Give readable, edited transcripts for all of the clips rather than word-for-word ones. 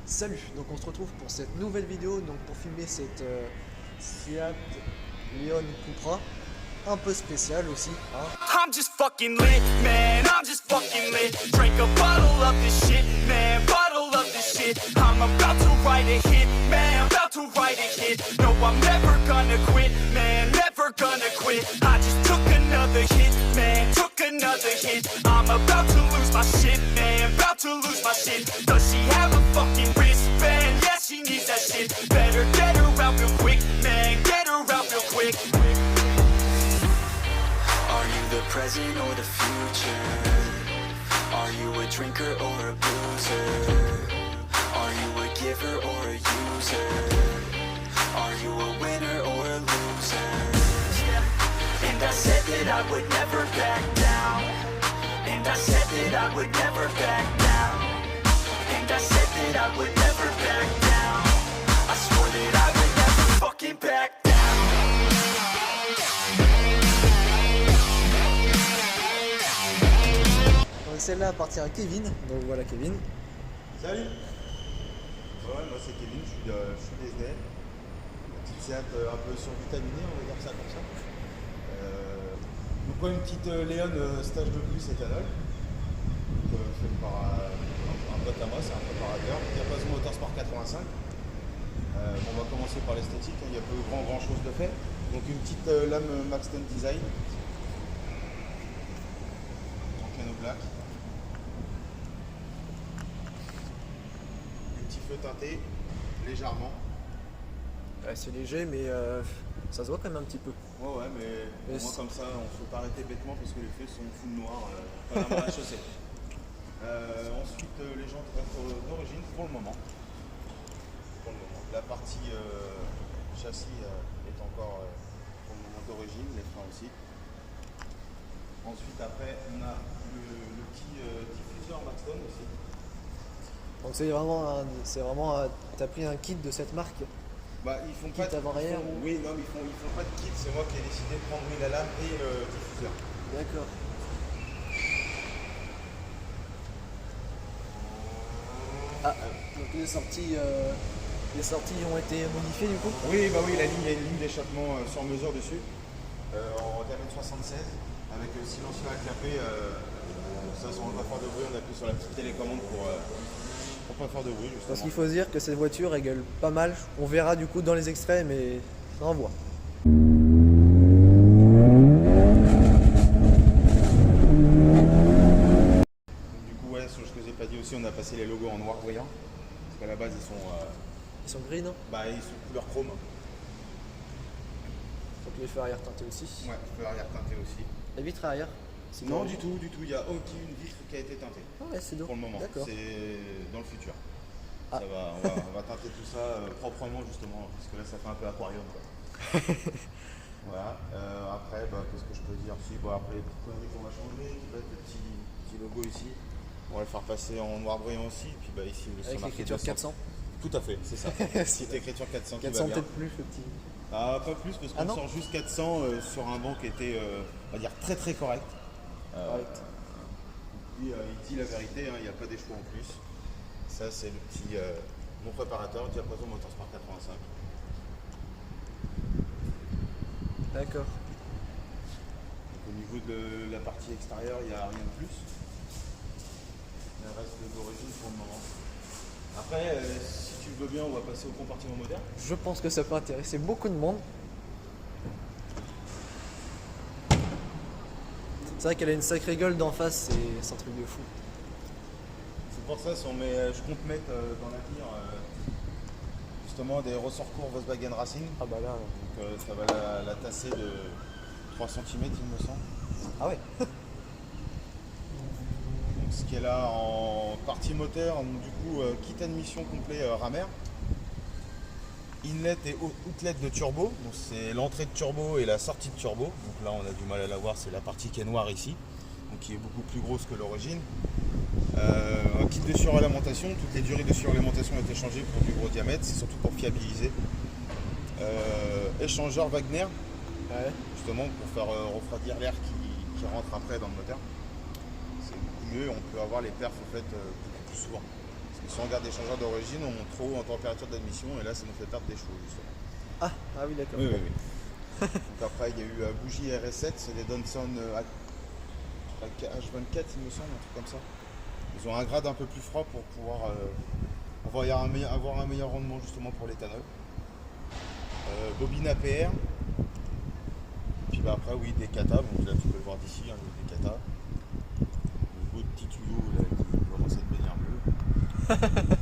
Salut, donc on se retrouve pour cette nouvelle vidéo, donc pour filmer cette Seat Leon Cupra, un peu spéciale aussi, hein. I'm just fucking lit, man, I'm just fucking lit. Drink a bottle of this shit, man, bottle of this shit. I'm about to write a hit, man, about to write a hit. No, I'm never gonna quit, man, never gonna quit. I just took another hit, man, took another hit. I'm about to lose my shit, man, about to lose my shit. Does she have a fucking wristband? Yeah, she needs that shit. Better get her out real quick, man, get her out real quick. Are you the present or the future? Are you a drinker or a boozer? Are you a giver or a user? Are you a winner or a loser? And I said that I would never back down. And I said that I would never back down. And I said that I would never back down. I swore that I would never fucking back down. Donc celle-là appartient à Kevin, donc voilà Kevin. Salut. Ouais, moi c'est Kevin, je suis DSD. Une petite Seat un peu survitaminée, on va dire ça comme ça. Donc ouais, une petite Léon stage de plus éthanol. Fait par un pote à moi, c'est un préparateur. Diapason Motorsport 85. On va commencer par l'esthétique, il y a peu grand chose de fait. Donc une petite lame Maxton Design. En piano black. Feu teinté légèrement. Ouais, c'est léger mais ça se voit quand même un petit peu. Ouais mais au moins comme ça on ne faut pas arrêter bêtement parce que les feux sont full noirs pas la main à chaussée. Ensuite les jantes d'origine pour le moment. La partie châssis est encore pour le moment d'origine, les freins aussi. Ensuite après on a le petit diffuseur Maxton aussi. Donc c'est vraiment t'as pris un kit de cette marque. Bah, ils font kit pas avant-arrière ou... Oui, non, ils font pas de kit, c'est moi qui ai décidé de prendre la lame et le diffuseur. D'accord. Ah, donc les sorties ont été modifiées du coup. Oui, bah oui, il y a une ligne d'échappement sur mesure dessus, en diamètre 76, avec le silencieux à clapper. Ça, on va faire de bruit, on appuie sur la petite télécommande pour pas faire de bruit justement. Parce qu'il faut se dire que cette voiture elle gueule pas mal. On verra du coup dans les extraits, mais ça envoie. Du coup, ouais, ce que je n'ai pas dit aussi, on a passé les logos en noir brillant. Parce qu'à la base, Ils sont gris, non? ils sont couleur chrome. Donc les feux arrière teintés aussi. Ouais, feu arrière teinté aussi. La vitre arrière? Non, du tout, il n'y a aucune vitre qui a été teintée. Ah ouais, c'est Pour le moment, D'accord. c'est dans le futur. Ah. On va teinter tout ça proprement justement, parce que là ça fait un peu aquarium quoi. Voilà. Après, qu'est-ce que je peux dire? Si, après les petites conneries qu'on va changer, qui va être le petit logo ici. On va le faire passer en noir brillant aussi. Puis ici, Avec l'écriture 400. Tout à fait, c'est ça. Petite écriture 400 qui va 400 bien. peut-être plus le petit. Ah, pas plus, parce qu'on sort juste 400 sur un banc qui était, on va dire, très très correct. Puis il dit la vérité, il n'y a pas des choix en plus. Ça c'est le petit mon préparateur, Diapason Motorsport 85. D'accord. Donc, au niveau de la partie extérieure, il n'y a rien de plus. Il reste d'origine pour le moment. Après, si tu le veux bien, on va passer au compartiment moderne. Je pense que ça peut intéresser beaucoup de monde. C'est vrai qu'elle a une sacrée gueule d'en face, c'est un truc de fou. C'est pour ça je compte mettre dans l'avenir justement des ressorts courts Volkswagen Racing. Ah bah là. Donc ça va la tasser de 3 cm il me semble. Ah ouais. Donc, ce qui est là en partie moteur, donc, du coup kit admission complet Ramer. Inlet et outlet de turbo, donc c'est l'entrée de turbo et la sortie de turbo. Donc là on a du mal à la voir, c'est la partie qui est noire ici, donc qui est beaucoup plus grosse que l'origine. Un kit de suralimentation, toutes les durées de suralimentation ont été changées pour du gros diamètre, c'est surtout pour fiabiliser. Échangeur Wagner, Ouais. justement pour faire refroidir l'air qui rentre après dans le moteur. C'est beaucoup mieux, on peut avoir les perfs faites beaucoup plus souvent. Parce que si on regarde les changeurs d'origine, on monte trop en température d'admission et là ça nous fait perdre des chevaux justement. Ah oui, d'accord. Oui. Donc après il y a eu bougie RS7, c'est des Donson H24 il me semble, un truc comme ça. Ils ont un grade un peu plus froid pour pouvoir avoir un meilleur rendement justement pour l'éthanol. Bobine APR. Puis bah après oui des katas, donc là tu peux le voir d'ici, hein, des katas. Le beau petit tuyau là, qui commence à devenir bleu.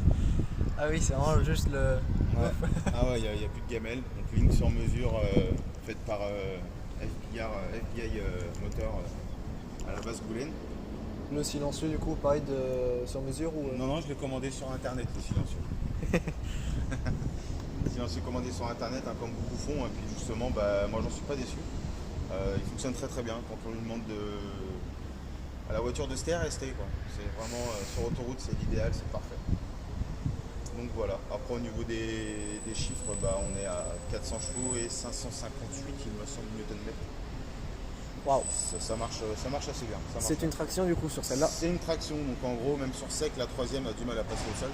Ah oui, c'est vraiment juste le... Ouais. Ah ouais, il n'y a plus de gamelle, donc ligne sur mesure faite par FBI Moteur à la base Goulen. Le silencieux du coup, pareil sur mesure ou... Non, je l'ai commandé sur internet le silencieux. Le silencieux commandé sur internet, hein, comme beaucoup font, et puis justement, bah, moi j'en suis pas déçu. Il fonctionne très très bien quand on lui demande à la voiture de se taire, rester quoi. C'est vraiment sur autoroute, c'est l'idéal, c'est parfait. Donc voilà, après au niveau des chiffres, bah, on est à 400 chevaux et 558 il me semble Nm. Waouh. Ça marche assez bien. Ça marche. C'est une traction du coup sur celle-là. C'est une traction, donc en gros même sur sec la troisième a du mal à passer au sol.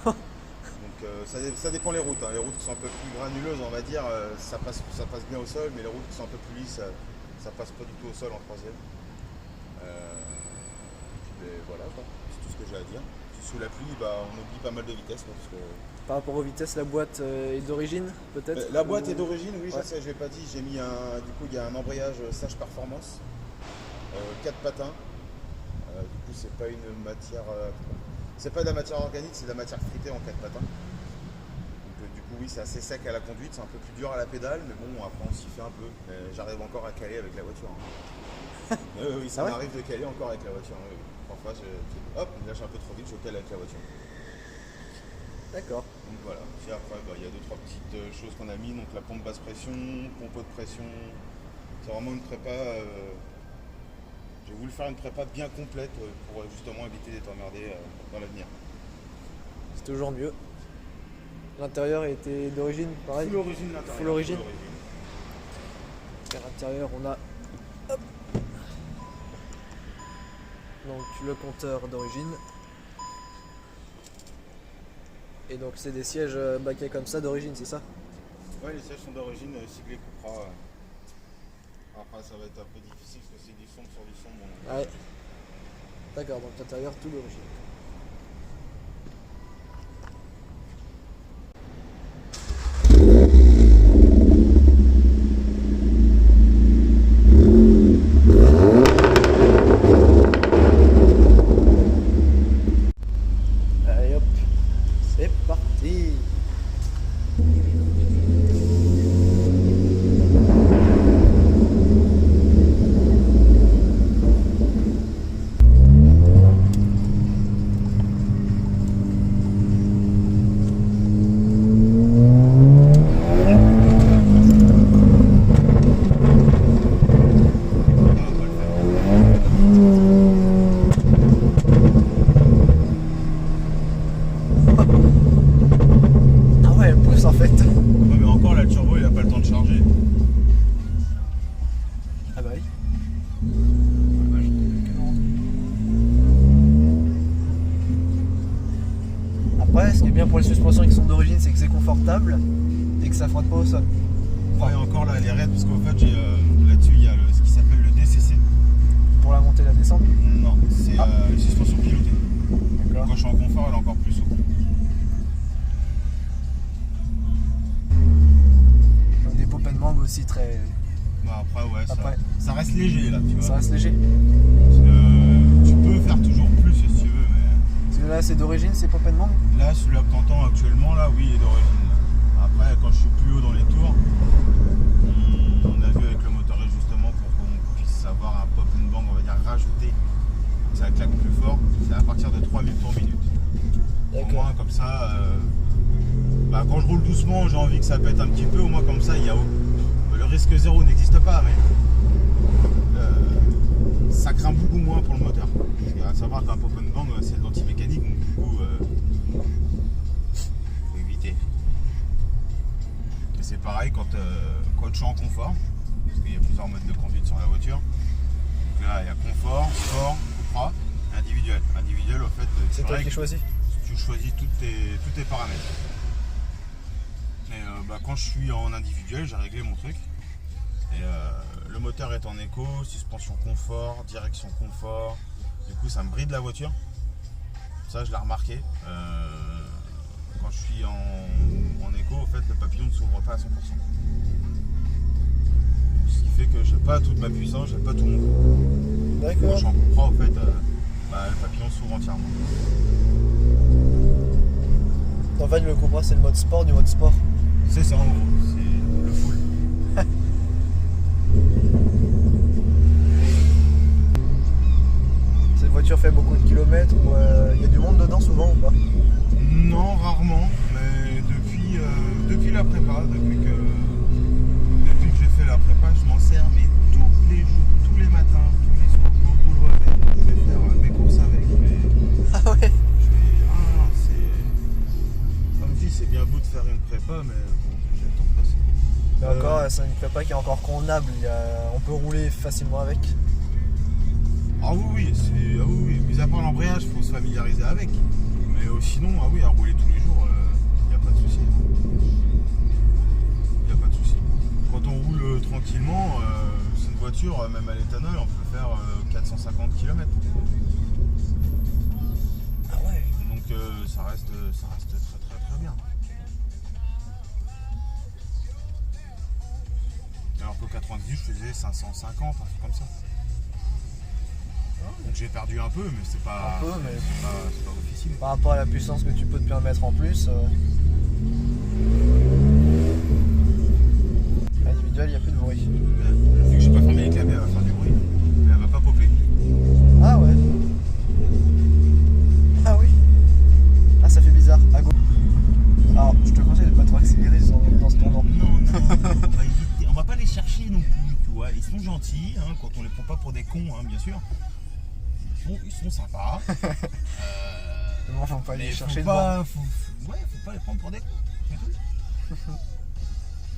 Donc ça dépend les routes, hein. Les routes qui sont un peu plus granuleuses on va dire, ça passe bien au sol, mais les routes qui sont un peu plus lisses, ça passe pas du tout au sol en troisième. Puis voilà quoi, c'est tout ce que j'ai à dire. Sous la pluie, bah, on oublie pas mal de vitesse. Parce que... Par rapport aux vitesses, la boîte est d'origine peut-être La boîte est d'origine, oui, ouais. Ça je l'ai pas dit. J'ai mis du coup il y a un embrayage Sage Performance, 4 patins. Du coup c'est pas une matière, c'est pas de la matière organique, c'est de la matière fritée en 4 patins. Donc du coup oui c'est assez sec à la conduite, c'est un peu plus dur à la pédale, mais bon après on s'y fait un peu. J'arrive encore à caler avec la voiture. Hein. Oui, ça m'arrive de caler encore avec la voiture. Oui. Parfois hop, là je suis un peu trop vite, je cale avec la voiture. D'accord. Donc voilà, puis après il y a 2-3 petites choses qu'on a mis, donc la pompe basse pression, pompe haute pression, c'est vraiment une prépa, j'ai voulu faire une prépa bien complète pour justement éviter d'être emmerdé dans l'avenir. C'est toujours mieux. L'intérieur était d'origine, pareil. Full origine l'intérieur. Full origine. À l'intérieur on a hop. Donc le compteur d'origine. Et donc c'est des sièges baquets comme ça d'origine, c'est ça? Ouais, les sièges sont d'origine Sigley Cupra. Après ça va être un peu difficile parce que c'est du sombre sur du sombre. Bon, ouais. D'accord, donc l'intérieur tout d'origine. Allez hop, c'est parti. Ah ouais, elle pousse en fait. ouais, mais encore là le turbo il a pas le temps de charger. Ah bah oui. Après, ce qui est bien pour les suspensions qui sont d'origine, c'est que c'est confortable et que ça frotte pas au sol. Ouais, encore là elle est raide parce qu'en fait j'ai là-dessus il y a ce qui s'appelle le DCC. Pour la montée et la descente. Non, c'est une suspension pilotée. D'accord. Quand je suis en confort elle est encore plus souple. Donc des pop and bang aussi très. Bah après ouais, Après. Ça reste léger là, tu vois. Ça reste léger. Parce que tu peux faire toujours plus si tu veux, mais Parce que là c'est d'origine, c'est pop and bang. là celui-là que t'entends actuellement là, oui il est d'origine. Après quand je suis plus haut dans les tours, on a vu avec le motoriste justement pour qu'on puisse avoir un pop and bang on va dire rajouté, que ça claque plus fort, c'est à partir de 3000 tours minute. Au moins comme ça, bah, quand je roule doucement j'ai envie que ça pète un petit peu, au moins comme ça il y a le risque zéro n'existe pas, mais ça craint beaucoup moins pour le moteur. Parce qu'à savoir qu'un pop and bang c'est de l'anti-mécanique, donc du coup faut éviter. Et c'est pareil quand je suis en confort, parce qu'il y a plusieurs modes de conduite sur la voiture. Donc là il y a confort, sport, Cupra, individuel. Individuel au fait C'est tu toi règles, qui choisis. choisis tous tes paramètres. Et quand je suis en individuel, j'ai réglé mon truc. Et le moteur est en éco, suspension confort, direction confort. Du coup, ça me bride la voiture. Ça, je l'ai remarqué. Quand je suis en éco, en fait, le papillon ne s'ouvre pas à 100%. Ce qui fait que j'ai pas toute ma puissance, j'ai pas tout mon coup. D'accord. Quand je suis en Cupra, en fait, le papillon s'ouvre entièrement. En fait, le Cupra, c'est le mode sport du mode sport. C'est ça, en gros, c'est le full. Cette voiture fait beaucoup de kilomètres, ou il y a du monde dedans souvent ou pas? Non, rarement, mais depuis la prépa, depuis que j'ai fait la prépa, je m'en sers mais tous les jours, tous les matins, tous les soirs, je vais au boulot avec, je vais faire mes courses avec, Ah ouais. Comme je dis, c'est bien beau de faire une prépa, mais bon, j'ai le temps de passer. Mais encore, c'est une prépa qui est encore convenable, on peut rouler facilement avec. Ah oui, mis à part l'embrayage, il faut se familiariser avec. Mais sinon, à rouler tous les jours, il n'y a pas de souci. Il n'y a pas de souci. Quand on roule tranquillement, c'est une voiture, même à l'éthanol, on peut faire 450 km. Ah ouais. Donc ça reste très bien. Alors qu'au 98, je faisais 550, un truc comme ça. Donc j'ai perdu un peu, mais c'est pas, Un peu, mais- c'est pas officiel. Par rapport à la puissance que tu peux te permettre en plus. Individuel, il n'y a plus de bruit. Vu que j'ai pas fermé les claviers, elle va faire du bruit. Mais elle va pas popper. Ah ouais. Ah oui. Ah, ça fait bizarre. À gauche. Alors, je te conseille de pas trop accélérer dans ce tournant. Non, on va pas les chercher non plus, tu vois. Ils sont gentils, hein, quand on les prend pas pour des cons, hein, bien sûr. Ils sont sympas. Bon, faut pas aller Mais chercher faut devant. pas, faut pas les prendre pour des cons. c'est tout.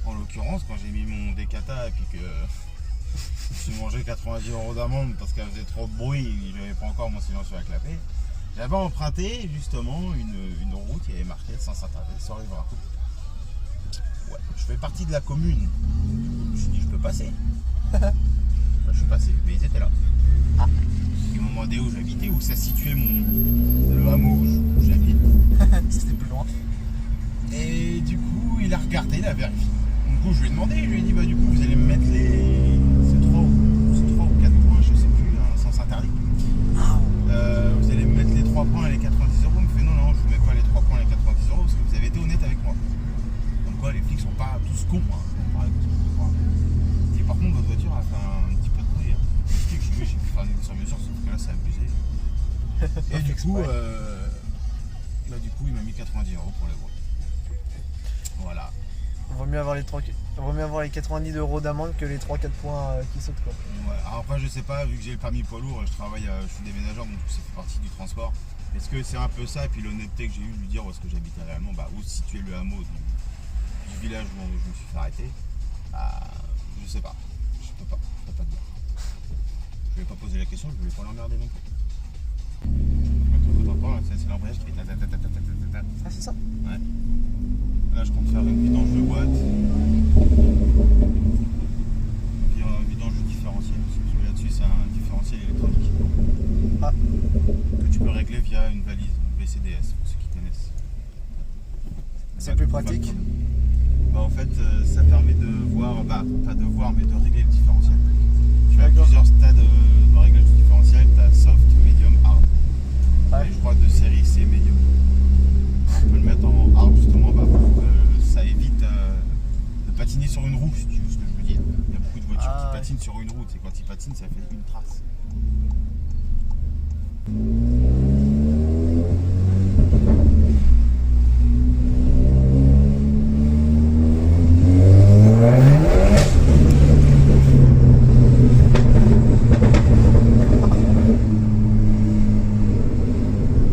En l'occurrence, quand j'ai mis mon Decata et puis que je me suis mangé 90 € d'amende parce qu'elle faisait trop de bruit, j'avais pas encore mon silencieux à clapper. J'avais emprunté justement une route, il y avait marqué sans s'attarder, sur Rivera. Ouais, je fais partie de la commune. Je me suis dit, je peux passer. Je suis passé, mais ils étaient là. Ah. Ils m'ont demandé où j'habitais, où ça situait le hameau où j'habite. C'était plus loin. Et du coup, il a regardé, il a vérifié. Du coup, je lui ai demandé, je lui ai dit, du coup, vous allez me mettre c'est 3 ou 4 points, je sais plus, un sens interdit. Vous allez me mettre les 3 points et les 90 €. Il me fait, non, je vous mets pas les 3 points et les 90 € parce que vous avez été honnête avec moi. Donc quoi, les flics sont pas tous cons, hein. Et par contre, votre voiture a fait un petit peu de bruit. Hein. Je dis, j'ai pu faire une sur-mesure, sauf que là, c'est abusé. Et du coup, il m'a mis 90 € pour la voie. Voilà. Vaut mieux avoir les 90 € d'amende que les 3-4 points qui sautent quoi. Ouais. Alors après, je sais pas, vu que j'ai le permis poids lourd, je suis déménageur, donc ça fait partie du transport. Est-ce que c'est un peu ça, et puis l'honnêteté que j'ai eu de lui dire où est-ce que j'habitais réellement, où se situait le hameau du village où je me suis fait arrêter, je sais pas, je peux pas te dire. Je vais pas poser la question, je voulais pas l'emmerder non plus. C'est l'embrayage qui fait ta. Ah, c'est ça? Ouais. Là, je compte faire une vidange de boîte. Puis un vidange de différentiel. Parce que là-dessus, c'est un différentiel électronique. Ah. Que tu peux régler via une valise, une VCDS, pour ceux qui connaissent. C'est plus pratique. En fait, ça permet de voir, pas de voir, mais de régler le différentiel. Tu as D'accord. plusieurs stades de réglage du différentiel. Tu as soft, medium, hard. Ouais. Et je crois de série c'est medium. On peut le mettre en hard justement pour que ça évite de patiner sur une roue, si tu vois ce que je veux dire. Il y a beaucoup de voitures qui patinent sur une route et quand ils patinent ça fait une trace.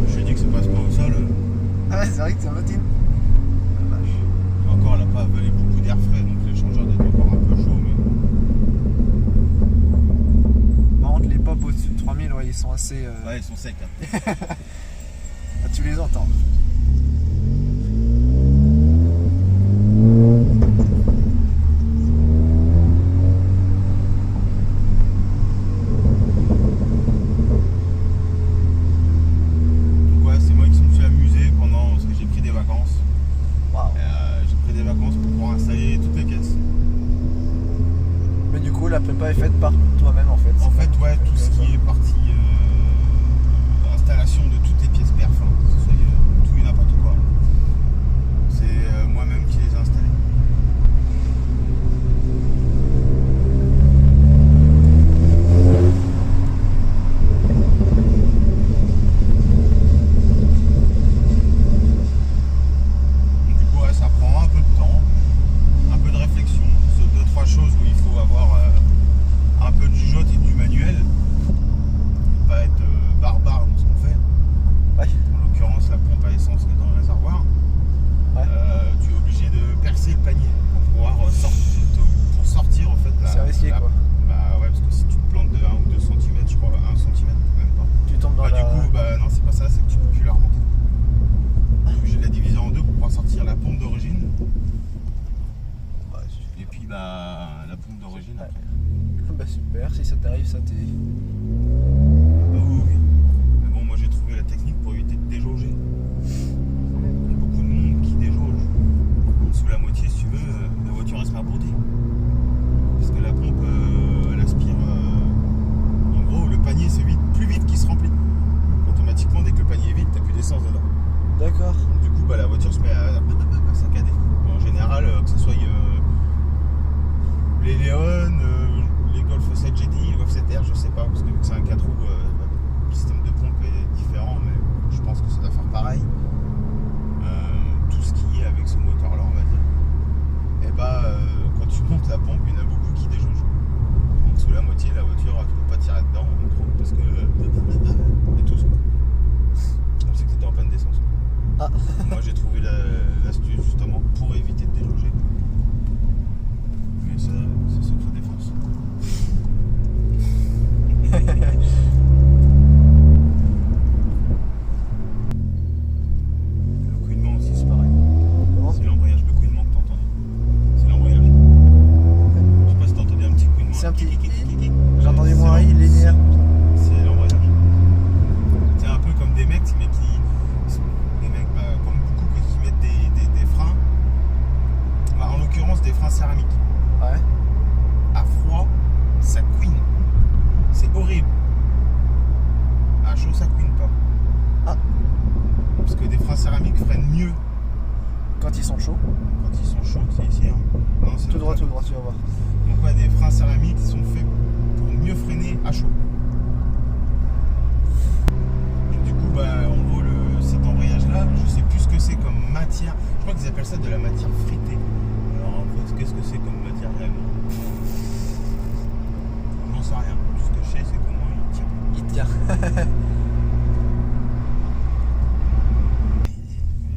Je dis que ça passe pas au sol. Ah ouais, c'est vrai que ça patine. Encore, elle n'a pas avalé beaucoup d'air frais, donc l'échangeur doit être encore un peu chaud. Mais... Par contre, les pop au-dessus de 3000, ouais, ils sont assez. Ouais, ils sont secs. Hein. Ah, tu les entends. prépa est faite par toi-même en fait. En fait, ouais, tout ce qui est partie installation de toutes les pièces perf, hein, que ce soit tout et n'importe quoi. C'est moi-même qui les ai installées. Donc, du coup, ouais, ça prend un peu de temps, un peu de réflexion sur 2-3 choses où il faut avoir un peu de jugeote et du manuel, pas être barbare dans ce qu'on fait. Ouais. En l'occurrence, la pompe à essence qui est dans le réservoir. Ouais. Tu es obligé de percer le panier pour pouvoir sortir en fait. C'est risqué quoi. Bah ouais, parce que si tu te plantes de 1 ou 2 cm, je crois 1 cm, même pas. Tu tombes dans Bah, la... Du coup, bah non, c'est pas ça, c'est que tu peux plus la remonter. Tu es obligé de la diviser en deux pour pouvoir sortir la pompe d'origine. Ouais, Et puis bah la pompe d'origine Ouais. après. bah super, si ça t'arrive, ça t'est... Bah oui, oui. Mais bon, moi j'ai trouvé la technique pour éviter de déjauger. Il y a beaucoup de monde qui déjauge. En dessous de la moitié, si tu veux, la voiture elle sera bourdée. Parce que la pompe, elle aspire. En gros, le panier c'est plus vite qu'il se remplit. Automatiquement, dès que le panier est vide, t'as plus d'essence dedans. D'accord. Donc, du coup, bah, la voiture se met à saccader. En général, que ce soit les Léon, les Golf 7 GTI, Golf 7R, je sais pas, parce que vu que c'est un 4 roues, le système de pompe est différent, mais je pense que ça doit faire pareil. Tout ce qui est avec ce moteur-là, on va dire. Et bah, quand tu montes la pompe, il y en a beaucoup qui déjaugent. En dessous de la moitié, la voiture, tu peux pas tirer dedans, trop, parce que et tout ça. On sait que c'était en panne d'essence. Ah. Moi, j'ai trouvé l'astuce justement pour éviter de déjauger. Mais ça, c'est secret défense. Le couinement aussi, c'est pareil. Comment? C'est l'embrayage, le couinement que t'entendais. C'est l'embrayage. Je sais pas si t'entendais un petit couinement. C'est un petit... Kiki. J'ai entendu C'est moins linéaire. C'est l'embrayage. C'est un peu comme des mecs, mais qui... Des mecs, comme beaucoup, qui mettent des freins. Bah, en l'occurrence, des freins céramiques. Ouais. À froid, ça couine. C'est horrible. À chaud, ça couine pas. Ah. Parce que des freins céramiques freinent mieux Quand ils sont chauds. quand ils sont chauds. C'est ici, hein. Non, c'est Tout droit, l'autre. tu vas voir. Donc ouais, des freins céramiques sont faits pour mieux freiner à chaud. Et du coup, bah, en gros, cet embrayage-là, je sais plus ce que c'est comme matière. Je crois qu'ils appellent ça de la matière fritée. Alors en fait, qu'est-ce que c'est comme matière réellement? J'en sais rien. Tout ce que je sais, c'est comment il tient. Il tient.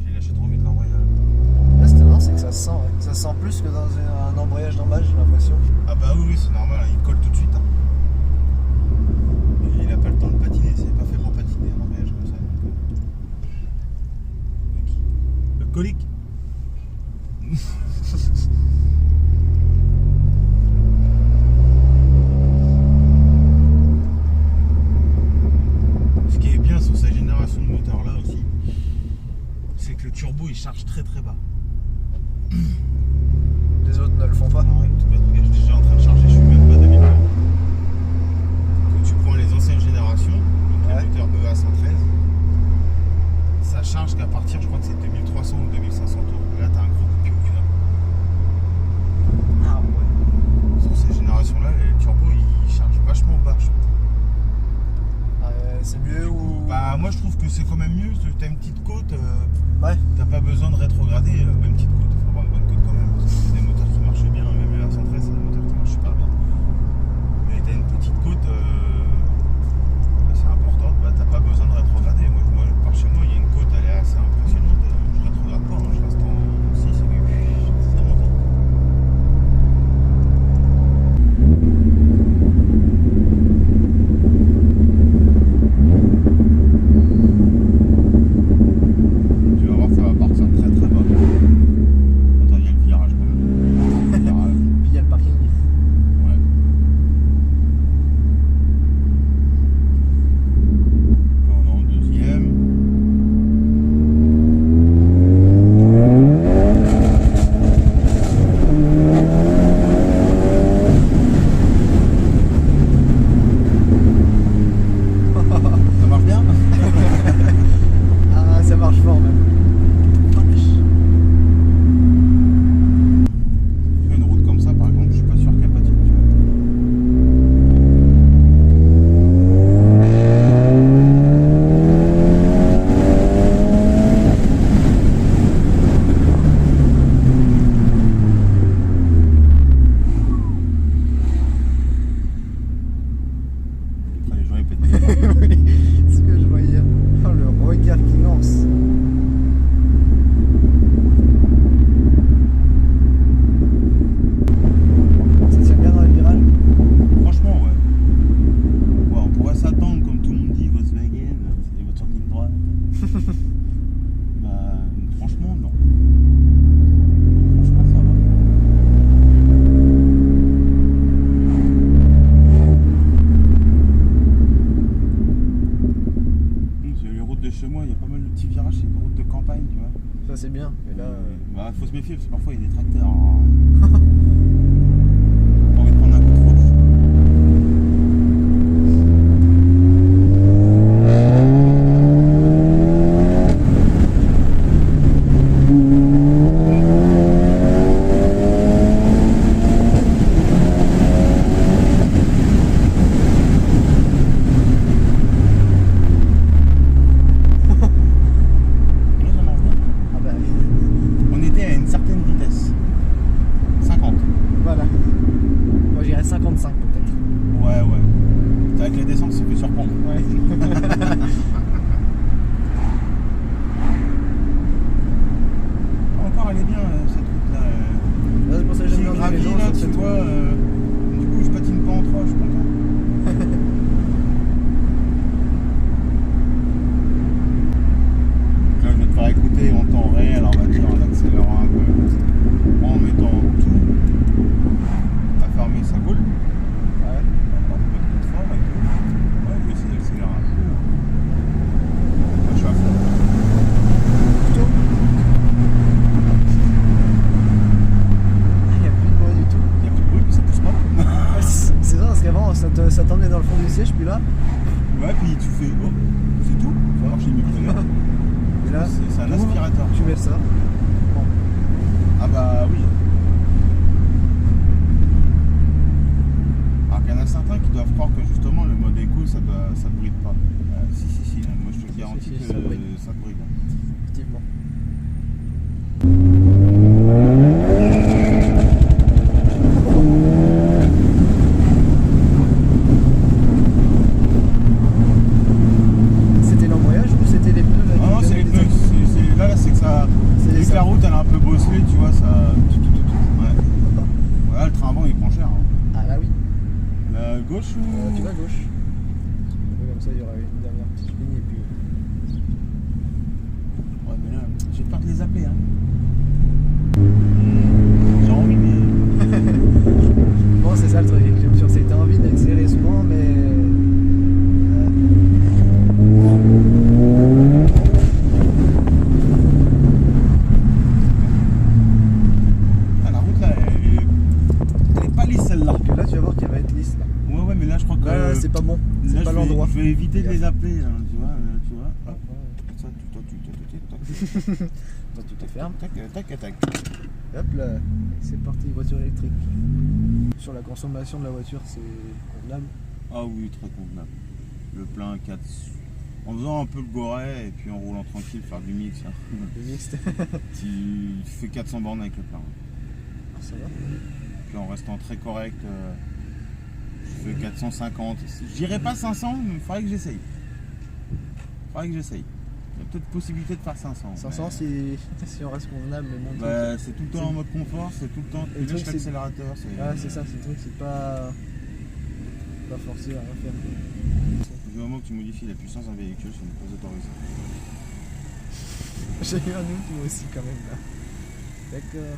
J'ai lâché trop vite l'embrayage. Là, c'est non, c'est que ça se sent. Ouais. Ça se sent plus que dans un embrayage normal, j'ai l'impression. Ah bah oui, c'est normal, hein, il colle tout de suite. Hein. Et il a pas le temps de patiner, c'est pas fait pour patiner un embrayage comme ça. Donc, le colique. Ce qui est bien sur cette génération de moteurs là aussi, c'est que le turbo il charge très très bas. Les autres ne le font pas. Non, tout bête, regarde, je suis déjà en train de charger, je suis même pas à 2000 euros. Quand tu prends les anciennes générations, donc Ouais. les moteurs EA113, ça charge qu'à partir, je crois que c'est 2300 ou 2500 tours. Là, t'as un gros coup de pied au cul. Ah ouais. Sur ces générations-là, les turbos ils chargent vachement bas. Je trouve. C'est mieux ou... Bah, moi je trouve que c'est quand même mieux. T'as une petite côte, Ouais. t'as pas besoin de rétrograder. Une petite côte, faut avoir une bonne côte quand même. Parce que c'est des moteurs qui marchent bien, même les EA113, c'est des moteurs qui marchent super bien. Mais t'as une petite côte assez importante, bah, t'as pas besoin de rétrograder. Moi, par chez moi, il y a une côte, elle est assez impressionnante. Je rétrograde pas, hein, je reste en 6 et puis ça monte. Tu vas voir, ça va partir très très bas. Ça c'est bien. Mais là. Bah, faut se méfier parce que parfois il y a des tracteurs. Pas envie de prendre un coup de fauche. Voilà. Moi j'irais 55 peut-être. Ouais. Avec les descentes, ça fait surprendre. Ouais. Encore, elle est bien cette route-là. C'est pour ça que j'aime bien gravi, les gens là, sur tu cette vois. route. Du coup, je patine pas en 3, je suis content. Là, je vais te faire écouter en temps réel en voiture en accélérant un peu. En mettant tout à fermer sa boule. Ouais. On peut mettre de fort et tout. Ouais, je vais essayer d'accélérer un peu. Là, je suis à fond. Plutôt. Il n'y a plus de bruit du tout. Il n'y a plus de bruit, mais ça pousse pas. C'est ça, parce qu'avant ça t'emmenait dans le fond du siège, puis là. Ouais, puis tu fais oh, c'est tout. Ça marche mieux que tout. Et là, C'est un t'ouvres, aspirateur. Tu mets ça. Bon. Ah bah oui. Alors qu'il y en a certains qui doivent croire que justement le mode éco ça ne bride pas. Si, moi je te garantis Si, que ça bride. ça bride. Effectivement. C'était l'embrayage ou c'était les pneus là qui Ah non, c'est les donnaient des pneus. Là, c'est que ça. C'est Vu ça. que la route elle est un peu bosselée, tu vois, ça. Ouais. Voilà, le train avant il prend cher. Hein. Ah là oui. La gauche ou. Tu vas à gauche. Comme ça il y aura une dernière petite ligne et puis. Ouais, mais là, j'ai peur de les appeler. Hein. J'ai envie, mais. Bon, c'est ça le truc, j'aime sûr, c'est que t'as envie d'accélérer souvent, mais. Ah, la route là, elle est pas lisse celle-là. Que là, tu vas voir qu'elle va être lisse là. Ouais, mais là je crois que. Là, c'est pas bon, Là, c'est pas je vais- l'endroit. Je vais éviter de les appeler, hein, tu vois. Ah, Hop, ouais. ça, toi, Toi, tu te fermes. tac. Hop là, c'est parti, voiture électrique. Sur la consommation de la voiture, c'est convenable. Ah oui, très convenable. Le plein 4. En faisant un peu le goret et puis en roulant tranquille, faire du mix. Hein. Le mixte, Tu fais 400 bornes avec le plein. ça va. Puis en restant très correct, je fais 450. Je dirais pas 500, mais il faudrait que j'essaye. Il y a peut-être possibilité de faire 500. 500 mais- si on reste convenable, mais bon. Bah, c'est tout le temps en mode confort, c'est tout le temps. Et Tu le truc, lâches c'est- l'accélérateur. Ah, c'est ça, c'est le truc, c'est pas forcé à rien faire. Du moment que tu modifies la puissance d'un véhicule, c'est une cause autorisée. J'ai eu un doute moi aussi quand même là. D'accord.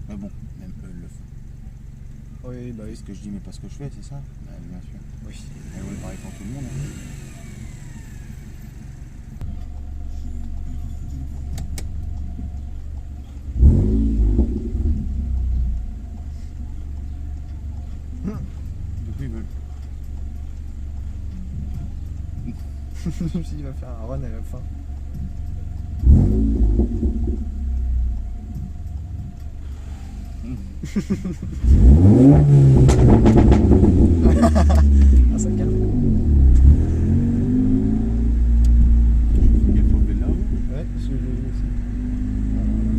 Mais bon, même eux le font. Oui, bah oui. C'est ce que je dis, mais pas ce que je fais, c'est ça? Bah, bien sûr. Oui. Elle roule pareil pour tout le monde. Hein. Depuis, ils veulent. Je me suis dit, il va faire un run à la fin. Ah, ça calme. Il faut le là. Ouais, parce que je l'ai vu aussi.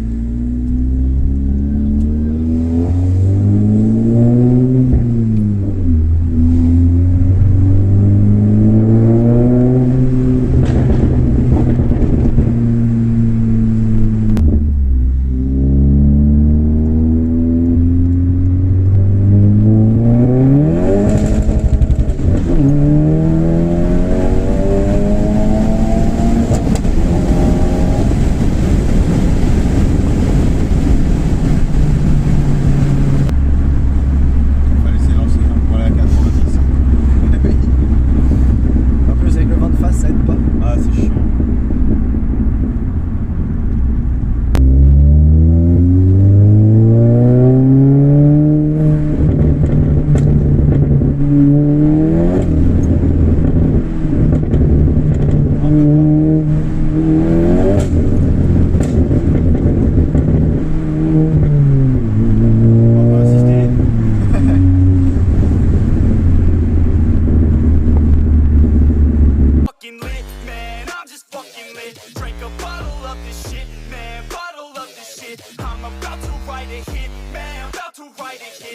up this shit, man, bottle up this shit. I'm about to write a hit, man, about to write a hit.